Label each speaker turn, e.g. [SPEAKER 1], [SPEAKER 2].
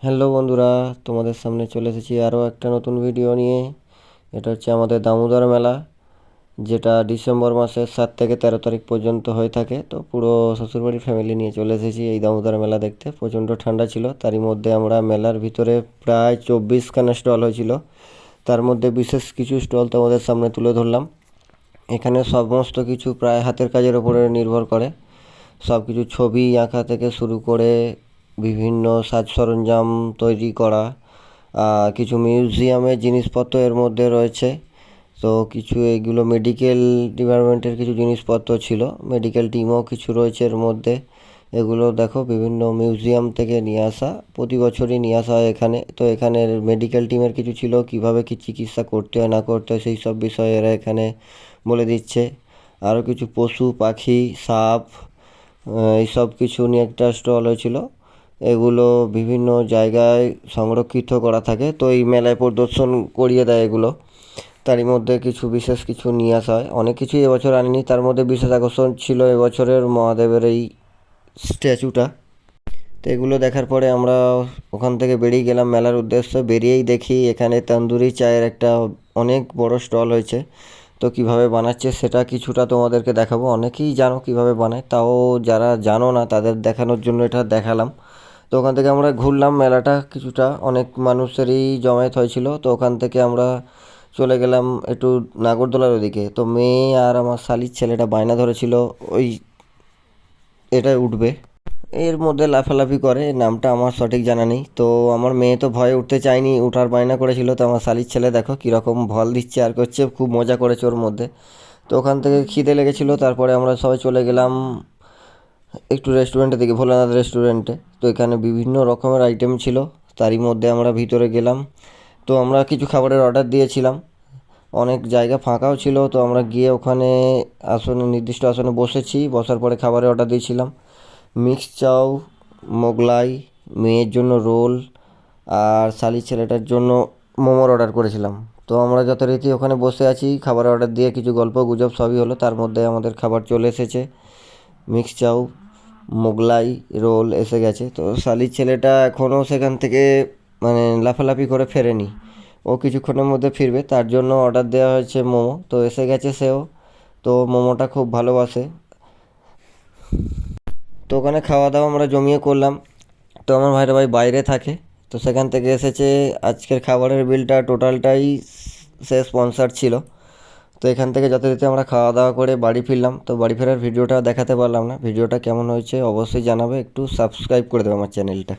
[SPEAKER 1] Hello বন্ধুরা, তোমাদের সামনে চলে এসেছি আরও একটা নতুন ভিডিও নিয়ে। এটা হচ্ছে আমাদের দামোদর মেলা, যেটা ডিসেম্বর মাসের 7 থেকে 13 তারিখ পর্যন্ত হয়ে থাকে। তো পুরো শ্বশুরবাড়ির ফ্যামিলি নিয়ে চলে এসেছি এই দামোদর মেলা দেখতে। প্রচণ্ড ঠান্ডা ছিল, তারই মধ্যে আমরা মেলার ভিতরে প্রায় 24খানা স্টল হয়েছিল। তার মধ্যে বিশেষ কিছু স্টল তোমাদের সামনে তুলে ধরলাম। এখানে সমস্ত কিছু প্রায় হাতের কাজের ওপরে নির্ভর করে। সব কিছু ছবি আঁকা থেকে শুরু করে বিভিন্ন সাজ সরঞ্জাম তৈরি করা, কিছু মিউজিয়ামের জিনিসপত্র এর মধ্যে রয়েছে। তো কিছু এগুলো মেডিকেল ডিপার্টমেন্টের কিছু জিনিসপত্র ছিল, মেডিকেল টিমও কিছু রয়েছে এর মধ্যে। এগুলো দেখো বিভিন্ন মিউজিয়াম থেকে নিয়ে আসা, প্রতি বছরই নিয়ে আসা হয় এখানে। তো এখানের মেডিকেল টিমের কিছু ছিল, কিভাবে কি চিকিৎসা করতে হয় না করতে হয় সেই সব বিষয়ে এরা এখানে বলে দিচ্ছে। আরও কিছু পশু পাখি, সাপ, এইসব কিছু নিয়ে একটা স্টল হয়েছিল। এগুলো বিভিন্ন জায়গায় সংরক্ষিত করা থাকে, তো এই মেলায় প্রদর্শন করিয়ে দেয় এগুলো। তারই মধ্যে কিছু বিশেষ কিছু নিয়ে আসা হয়। অনেক কিছুই এবছর আনেনি, তার মধ্যে বিশেষ আকর্ষণ ছিল এবছরের মহাদেবের এই স্ট্যাচুটা। তো এগুলো দেখার পরে আমরা ওখান থেকে বেরিয়ে গেলাম মেলার উদ্দেশ্যে। বেরিয়েই দেখি এখানে তন্দুরি চায়ের একটা অনেক বড় স্টল হয়েছে। তো কিভাবে বানাচ্ছে সেটা কিছুটা তোমাদেরকে দেখাবো। অনেকেই জানো কিভাবে বানায়, তাও যারা জানো না তাদের দেখানোর জন্য এটা দেখালাম। তো ওখান থেকে আমরা ঘুরলাম মেলাটা কিছুটা, অনেক মানুষেরই জমায়েত হয়েছিল। তো ওখান থেকে আমরা চলে গেলাম একটু নাগরদোলার ওদিকে। তো মেয়ে আর আমার শালির ছেলেটা বায়না ধরেছিল ওই এটায় উঠবে। এর মধ্যে লাফালাফি করে, নামটা আমার সঠিক জানা নেই। তো আমার মেয়ে তো ভয়ে উঠতে চায়নি, উঠার বায়না করেছিল। তো আমার শালির ছেলে দেখো কীরকম ভল দিচ্ছে আর করছে, খুব মজা করেছে ওর মধ্যে। তো ওখান থেকে খিদে লেগেছিলো, তারপরে আমরা সবাই চলে গেলাম একটু রেস্টুরেন্টের দিকে, ভোলানাথ রেস্টুরেন্টে। তো এখানে বিভিন্ন রকমের আইটেম ছিল, তারই মধ্যে আমরা ভিতরে গেলাম। তো আমরা কিছু খাবারের অর্ডার দিয়েছিলাম, অনেক জায়গা ফাঁকাও ছিল। তো আমরা গিয়ে ওখানে আসনে, নির্দিষ্ট আসনে বসেছি, বসার পরে খাবারের অর্ডার দিয়েছিলাম। মিক্স চাউ, মোগলাই, মেয়ের জন্য রোল, আর শালির ছেলেটার জন্য মোমোর অর্ডার করেছিলাম। তো আমরা যথারীতি ওখানে বসে আছি, খাবারের অর্ডার দিয়ে কিছু গল্প গুজব সবই হলো। তার মধ্যে আমাদের খাবার চলে এসেছে, মিক্স চাউ, মোগলাই, রোল এসে গেছে। তো শালির ছেলেটা এখনও সেখান থেকে মানে লাফালাফি করে ফেরেনি, ও কিছুক্ষণের মধ্যে ফিরবে, তার জন্য অর্ডার দেওয়া হয়েছে মোমো। তো এসে গেছে সেও, তো মোমোটা খুব ভালোবাসে। তো ওখানে খাওয়া দাওয়া আমরা জমিয়ে করলাম। তো আমার ভাইরা ভাই বাইরে থাকে, তো সেখান থেকে এসেছে। আজকের খাবারের বিলটা টোটালটাই সে স্পন্সার ছিল। তো এখান থেকে যথারীতি আমরা খাওয়া দাওয়া করে বাড়ি ফিরলাম। তো বাড়ি ফেরার ভিডিওটা দেখাতে পারলাম না। ভিডিওটা কেমন হয়েছে অবশ্যই জানাবে, একটু সাবস্ক্রাইব করে দেবে আমার চ্যানেলটা।